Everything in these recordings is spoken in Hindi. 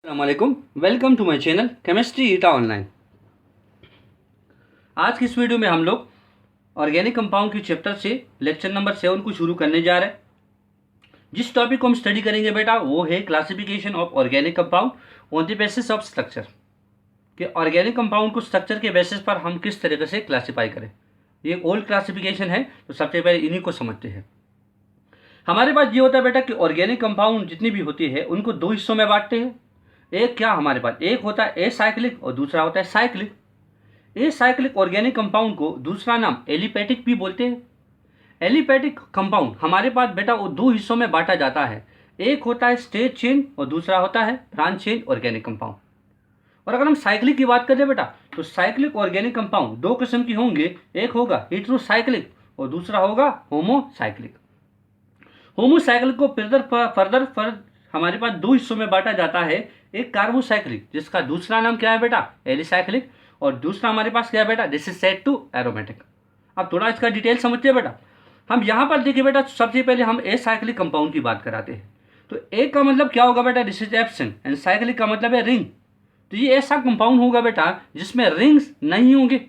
अस्सलामुअलैकुम, welcome to my channel chemistry eta online. आज की इस वीडियो में हम लोग ऑर्गेनिक कंपाउंड की चैप्टर से लेक्चर नंबर 7 को शुरू करने जा रहे हैं। जिस टॉपिक को हम स्टडी करेंगे बेटा वो है classification of organic compound on the basis of structure, कि ऑर्गेनिक कंपाउंड को स्ट्रक्चर के बेसिस पर हम किस तरीके से क्लासीफाई करें। ये ओल्ड क्लासिफिकेशन है, तो सबसे पहले इन्हीं को समझते हैं। हमारे पास ये होता है बेटा कि ऑर्गेनिक कंपाउंड जितनी भी होती है उनको दो हिस्सों में बांटते हैं। एक क्या हमारे पास, एक होता है एसाइक्लिक और दूसरा होता है साइक्लिक। एसाइक्लिक ऑर्गेनिक कंपाउंड को दूसरा नाम एलिफेटिक भी बोलते हैं। एलिफेटिक कंपाउंड हमारे पास बेटा वो दो हिस्सों में बांटा जाता है, एक होता है स्टेज चेन और दूसरा होता है ब्रांच चेन ऑर्गेनिक कंपाउंड। और अगर हम साइक्लिक की बात करें बेटा तो साइक्लिक ऑर्गेनिक कंपाउंड दो किस्म के होंगे, एक होगा हेटेरोसाइक्लिक और दूसरा होगा होमोसाइक्लिक। होमोसाइक्लिक को फर्दर हमारे पास दो हिस्सों में बांटा जाता है, एक कार्बोसाइक्लिक जिसका दूसरा नाम क्या है बेटा एलिसाइक्लिक, और दूसरा हमारे पास क्या है बेटा this is said to aromatic. अब थोड़ा इसका डिटेल समझते हैं बेटा। हम यहाँ पर देखिए बेटा, सबसे पहले हम एसाइक्लिक कंपाउंड की बात कराते हैं। तो एक का मतलब क्या होगा बेटा this is absent, and cyclic का मतलब है रिंग। तो ये ऐसा कंपाउंड होगा बेटा जिसमें रिंग्स नहीं होंगे।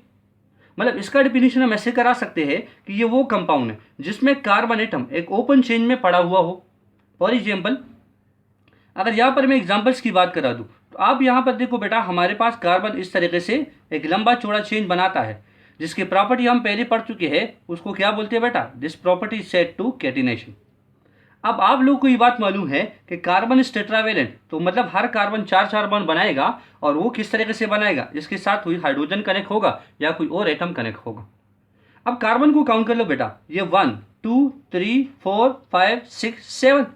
मतलब इसका डिफिनीशन हम ऐसे करा सकते हैं कि ये वो कंपाउंड है जिसमें कार्बन एटम एक ओपन चेन में पड़ा हुआ हो। फॉर एग्जाम्पल, अगर यहाँ पर मैं एग्जाम्पल्स की बात करा दूँ तो आप यहाँ पर देखो बेटा, हमारे पास कार्बन इस तरीके से एक लंबा चौड़ा चेन बनाता है, जिसकी प्रॉपर्टी हम पहले पढ़ चुके हैं। उसको क्या बोलते हैं बेटा, this property said to catenation. अब आप लोगों को ये बात मालूम है कि कार्बन इज टेट्रावेलेंट, तो मतलब हर कार्बन चार बॉन्ड बनाएगा, और वो किस तरीके से बनाएगा, इसके साथ कोई हाइड्रोजन कनेक्ट होगा या कोई और एटम कनेक्ट होगा। अब कार्बन को काउंट कर लो बेटा, ये 1 2 3 4 5 6 7,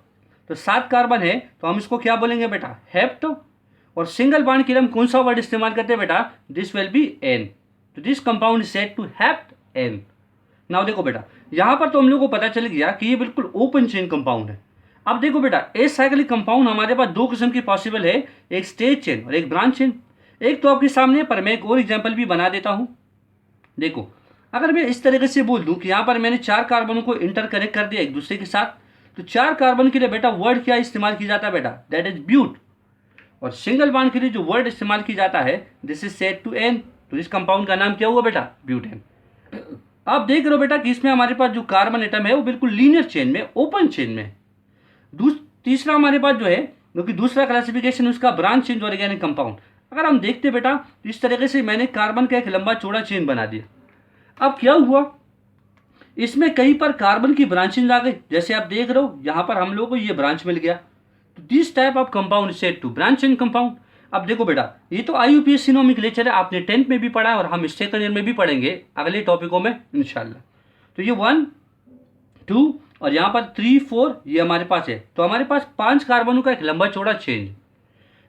तो 7 कार्बन है, तो हम इसको क्या बोलेंगे बेटा हेप्टो। और सिंगल बॉन्ड के लिए हम कौन सा वर्ड इस्तेमाल करते हैं बेटा, दिस विल बी एन, तो this compound is said to heptene. Now देखो बेटा, यहाँ पर तो हम लोगों को पता चल गया कि ये बिल्कुल ओपन चेन कंपाउंड है। अब देखो बेटा, एसाइक्लिक कंपाउंड हमारे पास दो किस्म की पॉसिबल है, एक स्टेज चेन और एक ब्रांच चेन। एक तो आपके सामने, पर मैं एक और एग्जाम्पल भी बना देता हूँ। देखो, अगर मैं इस तरीके से बोल दूं कि यहाँ पर मैंने 4 कार्बनों को इंटर कनेक्ट कर दिया एक दूसरे के साथ, तो 4 कार्बन के लिए बेटा वर्ड क्या इस्तेमाल किया जाता है बेटा, दैट इज ब्यूट। और सिंगल बॉन्ड के लिए जो वर्ड इस्तेमाल की जाता है this is said to ene, तो इस कंपाउंड का नाम क्या हुआ बेटा ब्यूटेन। आप देख रहे हो बेटा कि इसमें हमारे पास जो कार्बन एटम है वो बिल्कुल लीनियर चेन में, ओपन चेन में। तीसरा हमारे पास जो है, जो कि दूसरा क्लासिफिकेशन उसका ब्रांच चेन ऑर्गेनिक कंपाउंड। अगर हम देखते बेटा तो इस तरीके से मैंने कार्बन का एक लंबा चौड़ा चेन बना दिया। अब क्या हुआ, इसमें कहीं पर कार्बन की ब्रांचेज आ गई, जैसे आप देख रहे हो यहाँ पर हम लोग को ये ब्रांच मिल गया, तो this type of compound said to branch and compound. अब देखो बेटा, ये तो IUPAC नोमेनक्लेचर है, आपने 10th में भी पढ़ा है और हम सेकंड ईयर में भी पढ़ेंगे अगले टॉपिकों में इंशाल्लाह। तो ये 1 2 और यहाँ पर 3 4 ये हमारे पास है, तो हमारे पास 5 कार्बनों का एक लंबा चौड़ा चेन।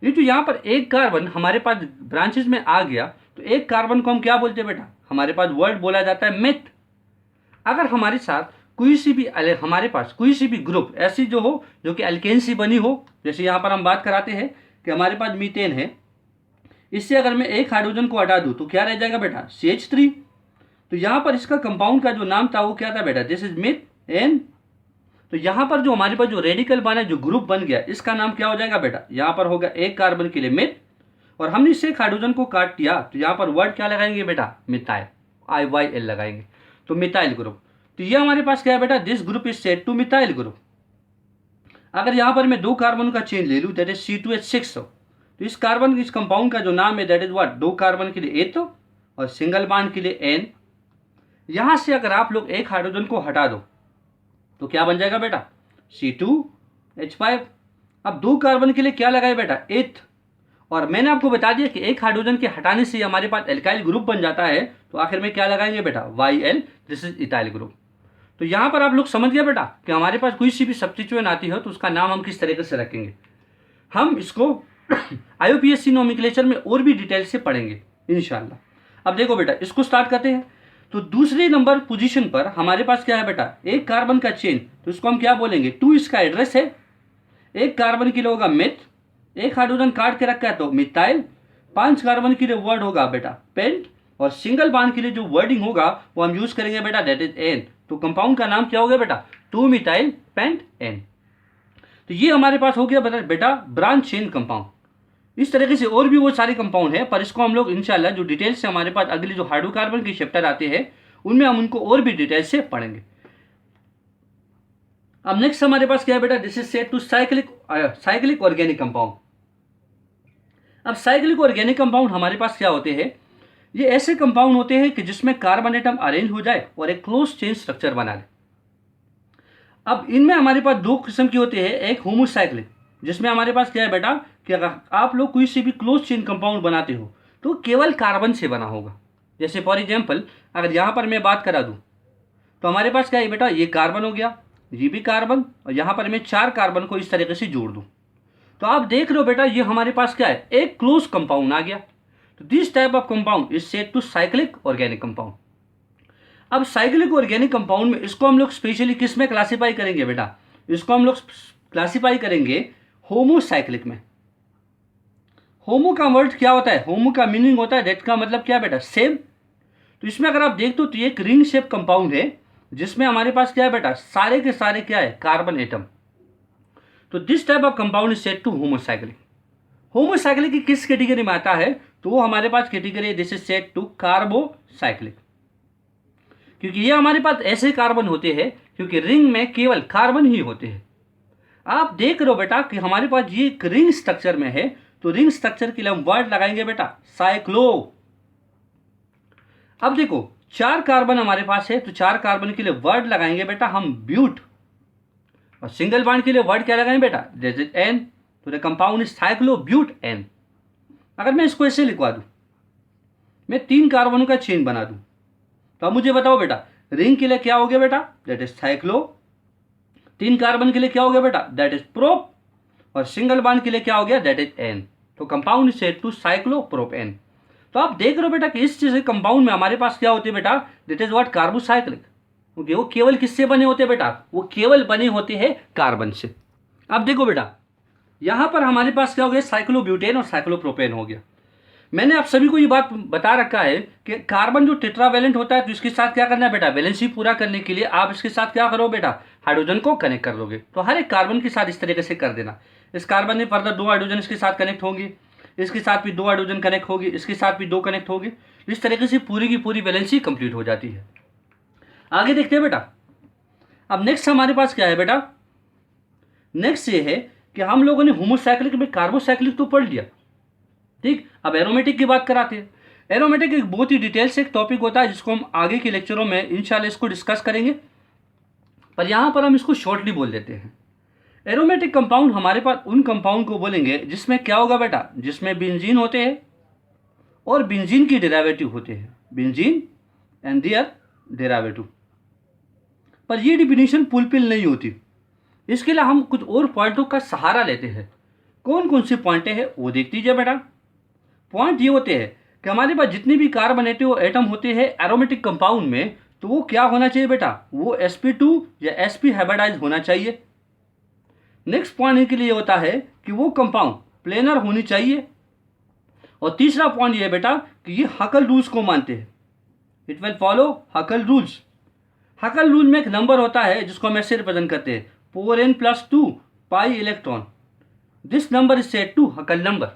ये तो यहाँ पर एक कार्बन हमारे पास ब्रांचेज में आ गया, तो एक कार्बन को हम क्या बोलते हैं बेटा, हमारे पास वर्ड बोला जाता है मेथ। अगर हमारे साथ हमारे पास कोई सी भी ग्रुप ऐसी जो हो जो कि एल्केन से बनी हो, जैसे यहाँ पर हम बात कराते हैं कि हमारे पास मीथेन है, इससे अगर मैं एक हाइड्रोजन को हटा दूं तो क्या रह जाएगा बेटा CH3। तो यहाँ पर इसका कंपाउंड का जो नाम था वो क्या था बेटा, दिस इज मिथ एन। तो यहाँ पर जो हमारे पास जो रेडिकल बना, जो ग्रुप बन गया, इसका नाम क्या हो जाएगा बेटा, यहाँ पर होगा एक कार्बन के लिए मिथ, और हमने इससे एक हाइड्रोजन को काट दिया, तो यहाँ पर वर्ड क्या लगाएंगे बेटा मिथाइल, IYL लगाएंगे, तो मिथाइल ग्रुप। तो ये हमारे पास क्या है बेटा, this group is said two methyl group. अगर यहाँ पर मैं 2 कार्बन का चेन ले लूँ, दैट इज C2H6, तो इस कार्बन इस कंपाउंड का जो नाम है दैट इज व्हाट, 2 कार्बन के लिए एथ और सिंगल बॉन्ड के लिए एन। यहाँ से अगर आप लोग एक हाइड्रोजन को हटा दो तो क्या बन जाएगा बेटा C2H5। अब 2 कार्बन के लिए क्या लगाए बेटा एथ, और मैंने आपको बता दिया कि एक हाइड्रोजन के हटाने से हमारे पास एल्काइल ग्रुप बन जाता है, तो आखिर में क्या लगाएंगे बेटा YL, this is ethyl group. तो यहाँ पर आप लोग समझ गए बेटा कि हमारे पास कोई सी भी सब्स्टिट्यूएंट आती है तो उसका नाम हम किस तरीके से रखेंगे। हम इसको IUPAC नोमेनक्लेचर में और भी डिटेल से पढ़ेंगे इंशाल्लाह। अब देखो बेटा, इसको स्टार्ट करते हैं। तो दूसरे नंबर पोजीशन पर हमारे पास क्या है बेटा, एक कार्बन का चेन, तो इसको हम क्या बोलेंगे 2, इसका एड्रेस है। एक कार्बन के लिए होगा मिथ, एक हाइड्रोजन काट के रखा है तो मिथाइल, 5 कार्बन के लिए वर्ड होगा बेटा पेंट, और सिंगल बॉन्ड के लिए जो वर्डिंग होगा वो हम यूज करेंगे बेटा दैट इज एन। तो कंपाउंड का नाम क्या होगा बेटा 2 मिथाइल पेंट एन। तो ये हमारे पास हो गया बेटा ब्रांच चेन कंपाउंड। इस तरीके से और भी वो सारे कंपाउंड है, पर इसको हम लोग इंशाल्लाह जो डिटेल से हमारे पास अगली जो हाइड्रोकार्बन के चैप्टर आते हैं उनमें हम उनको और भी डिटेल से पढ़ेंगे। अब नेक्स्ट हमारे पास क्या है बेटा, this is set to cyclic organic compound. अब साइक्लिक ऑर्गेनिक कंपाउंड हमारे पास क्या होते हैं, ये ऐसे कंपाउंड होते हैं कि जिसमें कार्बन एटम अरेंज हो जाए और एक क्लोज चेन स्ट्रक्चर बना ले। अब इनमें हमारे पास दो किस्म की होती है, एक होमोसाइक्लिक जिसमें हमारे पास क्या है बेटा कि अगर आप लोग कोई से भी क्लोज चेन कंपाउंड बनाते हो तो केवल कार्बन से बना होगा। जैसे फॉर एग्जांपल अगर यहाँ पर मैं बात करा दूँ तो हमारे पास क्या है बेटा, ये कार्बन हो गया, ये भी कार्बन, और यहाँ पर मैं 4 कार्बन को इस तरीके से जोड़ दूँ तो आप देख रहे हो बेटा ये हमारे पास क्या है, एक क्लोज कंपाउंड आ गया। तो this type of compound is set to cyclic organic compound. अब साइक्लिक ऑर्गेनिक कंपाउंड में इसको हम लोग स्पेशली किस में क्लासीफाई करेंगे बेटा, इसको हम लोग क्लासीफाई करेंगे होमोसाइक्लिक में। होमो का वर्ड क्या होता है, होमो का मीनिंग होता है दैट का मतलब क्या बेटा, सेम। तो इसमें अगर आप देखते हो तो ये एक रिंग शेप कंपाउंड है जिसमें हमारे पास क्या है बेटा, सारे के सारे क्या है, कार्बन एटम। तो this type of compound is set to homocyclic. Homocyclic की किस कैटेगरी में आता है, तो वो हमारे पास कैटेगरी है this is set to carbocyclic, क्योंकि ये हमारे पास ऐसे कार्बन होते हैं क्योंकि रिंग में केवल कार्बन ही होते हैं। आप देख रहे हो बेटा कि हमारे पास ये एक रिंग स्ट्रक्चर में है, तो रिंग स्ट्रक्चर के लिए हम वर्ड लगाएंगे बेटा साइक्लो। अब देखो 4 कार्बन हमारे पास है तो 4 कार्बन के लिए वर्ड लगाएंगे बेटा हम ब्यूट, और सिंगल बॉन्ड के लिए वर्ड क्या लगाएंगे बेटा, दैट इज एन। तो द कंपाउंड इज साइक्लोब्यूट एन। अगर मैं इसको ऐसे लिखवा दूं, मैं 3 कार्बनों का चेन बना दूं, तो अब मुझे बताओ बेटा रिंग के लिए क्या हो गया बेटा, दैट इज साइक्लो। 3 कार्बन के लिए क्या हो गया बेटा, दैट इज प्रोप, और सिंगल बॉन्ड के लिए क्या हो गया, दैट इज एन। तो compound is set to cyclopropene. तो आप देख रहे हो बेटा कि इस चीज कंपाउंड में हमारे पास क्या होते हैं बेटा, दैट इज व्हाट, कार्बोसाइक्लिक। क्योंकि वो केवल किससे बने होते हैं बेटा, वो केवल बने होते हैं कार्बन से। अब देखो बेटा यहां पर हमारे पास क्या हो गया, साइक्लोब्यूटेन और साइक्लोप्रोपेन हो गया। मैंने आप सभी को ये बात बता रखा है कि कार्बन जो टेट्रावैलेंट होता है तो इसके साथ क्या करना है बेटा, वैलेंसी पूरा करने के लिए आप इसके साथ क्या करो बेटा, हाइड्रोजन को कनेक्ट कर दोगे। तो हर एक कार्बन के साथ इस तरीके से कर देना। इस कार्बन में फर्दर 2 हाइड्रोजन इसके साथ कनेक्ट होंगे, इसके साथ भी 2 हाइड्रोजन कनेक्ट होगी, इसके साथ भी 2 कनेक्ट होंगे। इस तरीके से पूरी की पूरी वैलेंसी कंप्लीट हो जाती है। आगे देखते हैं बेटा। अब नेक्स्ट हमारे पास क्या है बेटा, नेक्स्ट ये है कि हम लोगों ने होमोसाइक्लिक में कार्बोसाइक्लिक तो पढ़ लिया, ठीक। अब एरोमेटिक की बात कराते हैं। एरोमेटिक एक बहुत ही डिटेल से एक टॉपिक होता है जिसको हम आगे के लेक्चरों में इंशाल्लाह इसको डिस्कस करेंगे, पर यहां पर हम इसको शॉर्टली बोल देते हैं। एरोमेटिक कंपाउंड हमारे पास उन कंपाउंड को बोलेंगे जिसमें क्या होगा बेटा, जिसमें बेंजीन होते हैं और बेंजीन की डेरिवेटिव होते हैं, बेंजीन एंड देयर डेरिवेटिव। पर ये डिफिनीशन फुलफिल नहीं होती, इसके लिए हम कुछ और पॉइंटों का सहारा लेते हैं। कौन कौन से पॉइंट है वो देख लीजिए बेटा। पॉइंट ये होते हैं कि हमारे पास जितने भी कार्बोनेटिव एटम होते हैं एरोमेटिक कंपाउंड में, तो वो क्या होना चाहिए बेटा, वो sp2 या sp हाइब्रिडाइज होना चाहिए। नेक्स्ट पॉइंट इनके लिए होता है कि वो कंपाउंड प्लेनर होनी चाहिए। और तीसरा पॉइंट ये बेटा कि ये हकल रूल्स को मानते हैं, it will follow Huckel rules. Huckel rule में एक नंबर होता है जिसको हम ऐसे रिप्रेजेंट करते हैं 4n+2 pi electron. This number is set to Huckel number,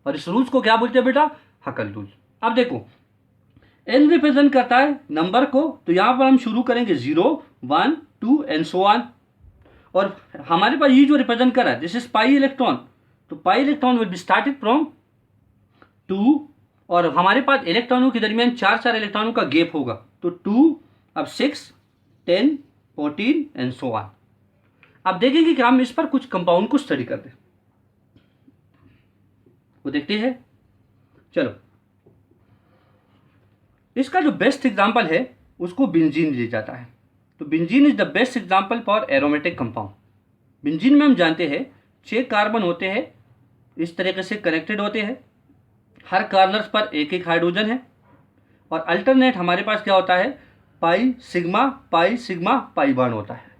और इस रूल्स को क्या बोलते हैं बेटा, हकल रूल्स। अब देखो n रिप्रेजेंट करता है नंबर को, तो यहां पर हम शुरू करेंगे 0 1 2 एंड सो ऑन। और हमारे पास ये जो रिप्रेजेंट कर रहा है दिस इज पाई इलेक्ट्रॉन, तो pi electron will be started from 2, और हमारे पास इलेक्ट्रॉनों के दरमियान 4 इलेक्ट्रॉनों का गैप होगा, तो 2 अब 6 10 14 एंड सो ऑन। अब देखेंगे कि हम इस पर कुछ कंपाउंड को स्टडी करते हैं, वो देखते हैं। चलो इसका जो बेस्ट एग्जांपल है उसको बेंजीन लिया जाता है। तो benzene is the best example for aromatic compound. Benzene में हम जानते हैं 6 कार्बन होते हैं, इस तरीके से कनेक्टेड होते हैं, हर कार्नर्स पर एक एक हाइड्रोजन है, और अल्टरनेट हमारे पास क्या होता है, पाई सिग्मा पाई बॉन्ड होता है।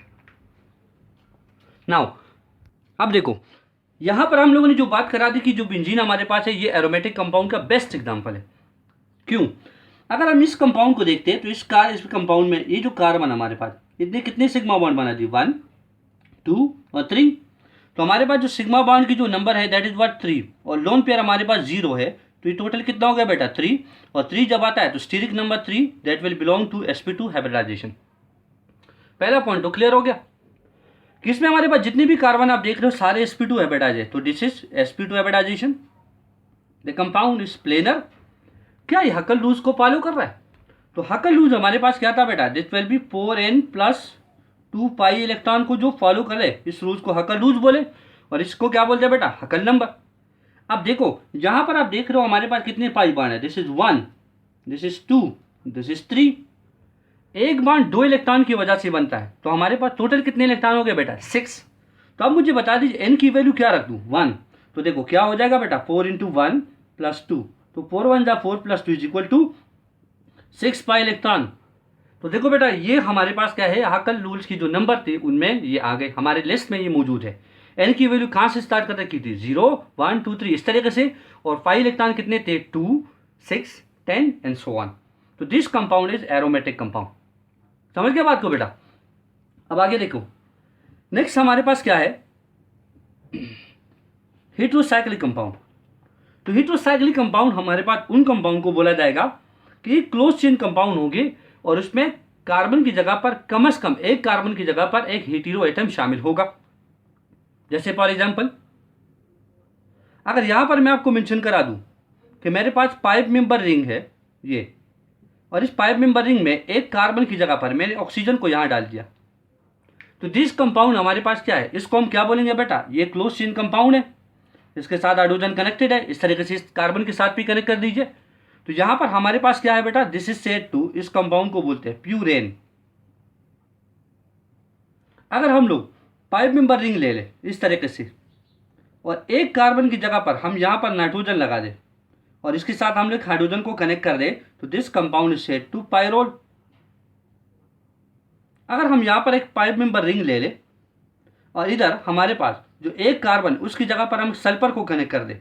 नाउ अब देखो यहां पर हम लोगों ने जो बात करा दी कि जो बेंजीन हमारे पास है ये एरोमेटिक कंपाउंड का बेस्ट एग्जांपल है। क्यों, अगर हम इस कंपाउंड को देखते हैं तो इस कंपाउंड में ये जो कार्बन हमारे पास इतने कितने सिग्मा बॉन्ड बना दी, 1 2 और 3। तो हमारे पास जो सिग्मा बॉन्ड की जो नंबर है दैट इज व्हाट 3, और लोन पेयर हमारे पास 0 है, तो ये टोटल कितना हो गया बेटा 3, और 3 जब आता है तो steric number 3 that will belong to sp2 hybridization. पहला पॉइंट तो क्लियर हो गया कि इसमें हमारे पास जितने भी कार्बन आप देख रहे हो सारे sp2 हाइब्रिडाइज है, तो this is sp2 hybridization. The compound is planar. क्या ये हकल रूल्स को फॉलो कर रहा है? तो हकल रूल्स हमारे पास क्या था बेटा, this will B 4n plus 2 pi electron को जो फॉलो करे इस रूल्स को हकल रूल्स बोले, और इसको क्या बोलते हैं बेटा, हकल नंबर। अब देखो यहां पर आप देख रहे हो हमारे पास कितने पाई बॉन्ड है, this is 1, this is 2, this is 3। एक बॉन्ड 2 इलेक्ट्रॉन की वजह से बनता है, तो हमारे पास टोटल कितने इलेक्ट्रॉन हो गए बेटा 6। तो अब मुझे बता दीजिए n की वैल्यू क्या रख दूं 1, तो देखो क्या हो जाएगा बेटा 4 इंटू 1 प्लस 2, तो 4 1 जा 4 plus 2 is equal to 6 pi electron. तो देखो बेटा ये हमारे पास क्या है, हकल रूल्स की जो नंबर थे उनमें ये आ गए, हमारे लिस्ट में ये मौजूद है। एन की वैल्यू कहाँ से स्टार्ट कर रखी थी 0 1 2 3 इस तरीके से, और 5 इलेक्ट्रॉन कितने थे 2 6 10 एंड सो ऑन। तो this compound is aromatic compound. समझ गया बात को बेटा? अब आगे देखो नेक्स्ट हमारे पास क्या है, हेटेरोसाइक्लिक कंपाउंड। तो हेटेरोसाइक्लिक कंपाउंड हमारे पास उन कंपाउंड को बोला जाएगा कि क्लोज चेन कंपाउंड होंगे, और उसमें कार्बन की जगह पर कम से कम एक कार्बन की जगह पर एक हेटेरो एटम शामिल होगा। जैसे फॉर एग्जांपल अगर यहां पर मैं आपको मेंशन करा दूं कि मेरे पास 5 मेंबर रिंग है ये, और इस 5 मेंबर रिंग में एक कार्बन की जगह पर मैंने ऑक्सीजन को यहां डाल दिया, तो दिस कंपाउंड हमारे पास क्या है, इसको हम क्या बोलेंगे बेटा, ये क्लोज चेन कंपाउंड है, इसके साथ हाइड्रोजन कनेक्टेड है, इस तरीके से इस कार्बन के साथ भी कनेक्ट कर दीजिए। तो यहां पर हमारे पास क्या है बेटा, दिस इज सेड टू, इस कंपाउंड को बोलते हैं प्यूरेन। अगर हम लोग 5 मेंबर रिंग ले ले इस तरीके से, और एक कार्बन की जगह पर हम यहां पर नाइट्रोजन लगा दे, और इसके साथ हम लोग हाइड्रोजन को कनेक्ट कर दे, तो this compound is said to pyrrole. अगर हम यहां पर एक 5 मेंबर रिंग ले ले, और इधर हमारे पास जो एक कार्बन उसकी जगह पर हम सल्फर को कनेक्ट कर दे,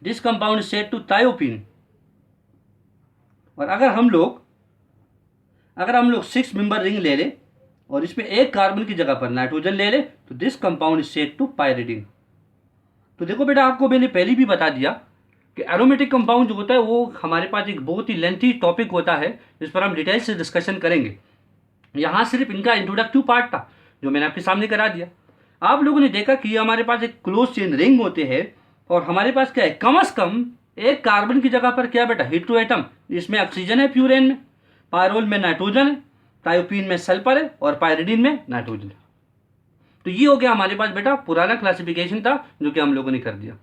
this compound is said to thiophene. और अगर हम लोग 6 मेंबर रिंग ले ले, और इसमें एक कार्बन की जगह पर नाइट्रोजन ले ले, तो this compound is said to pyridine. तो देखो बेटा आपको मैंने पहले भी बता दिया कि एरोमेटिक कंपाउंड जो होता है वो हमारे पास एक बहुत ही लेंथी टॉपिक होता है, जिस पर हम डिटेल से डिस्कशन करेंगे। यहाँ सिर्फ इनका इंट्रोडक्टिव पार्ट था जो मैंने आपके सामने करा दिया। आप लोगों ने देखा कि हमारे पास एक क्लोज चेन रिंग होते हैं, और हमारे पास क्या है, कम से कम एक कार्बन की जगह पर क्या बेटा, हेटेरो एटम, इसमें ऑक्सीजन है प्यूरेन में, पायरोल में नाइट्रोजन है, थायोपीन में सल्फर है, और पायरिडीन में नाइट्रोजन है। तो ये हो गया हमारे पास बेटा पुराना क्लासिफिकेशन था जो कि हम लोगों ने कर दिया।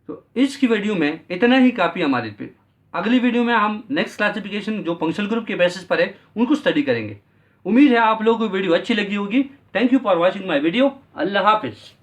तो इसकी वीडियो में इतना ही काफ़ी हमारे पे। अगली वीडियो में हम नेक्स्ट क्लासिफिकेशन जो फंक्शनल ग्रुप के बेसिस पर है उनको स्टडी करेंगे। उम्मीद है आप लोगों को वीडियो अच्छी लगी होगी। Thank you for watching my video. अल्लाह हाफिज़।